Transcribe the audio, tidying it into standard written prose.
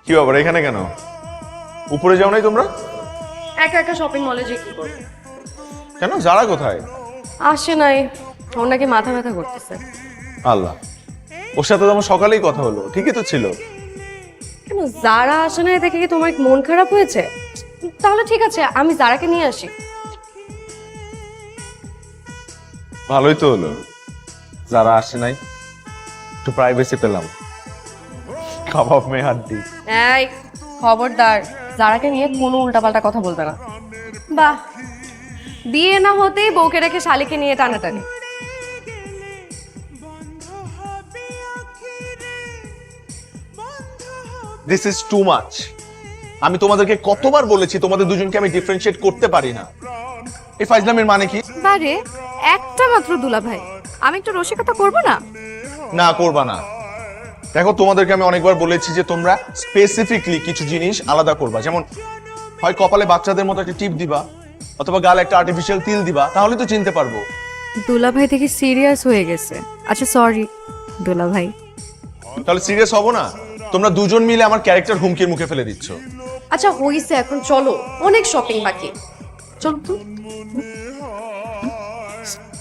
কি ব্যাপার এখানে কেন? উপরে যাও নাই তোমরা? একা একা শপিং মলে যে কি করবে? কেন, যারা কোথায়? আসে নাই, ওর নাকি মাথা ব্যথা করতেছে। আল্লাহ, ওর সাথে তো আমার সকালেই কথা হলো, ঠিকই তো ছিল। কেন যারা আসে নাই দেখে কি তোমার মন খারাপ হয়েছে? তাহলে ঠিক আছে, আমি যারাকে নিয়ে আসি। ভালোই তো হলো, যারা আসে নাই, একটু প্রাইভেসি পেলাম। কাবাব মে হাড্ডি। এই খবরদার, যারাকে নিয়ে কোনো উল্টাপাল্টা কথা বলবে না। বাহ, বিয়ে না হতেই বউকে রেখে শালিকে নিয়ে টানাটানি। This is too much. আমি তোমাদেরকে কতবার বলেছি তোমাদের দুজনকে আমি ডিফারেন্সিয়েট করতে পারি না। এই ফাইজলামের মানে কি? বারে একটা মাত্র দুলা ভাই, আমি একটু রসিকতা করব না? না, করবা না। দেখো, তোমাদেরকে আমি অনেকবার বলেছি যে তোমরা স্পেসিফিকলি কিছু জিনিস আলাদা করবা, যেমন হয় কপালে বাচ্চাদের মতো একটা টিপ দিবা, অথবা গালে একটা আর্টিফিশিয়াল তিল দিবা, তাহলে তো চিনতে পারবো। দুলা ভাই দেখি সিরিয়াস হয়ে গেছে। আচ্ছা সরি দুলা ভাই। তাহলে সিরিয়াস হবো না? তোমরা দুজন মিলে আমার ক্যারেক্টার হুমকির মুখে ফেলে দিচ্ছ। আচ্ছা হইছে, এখন চলো, অনেক শপিং বাকি। চলো তো।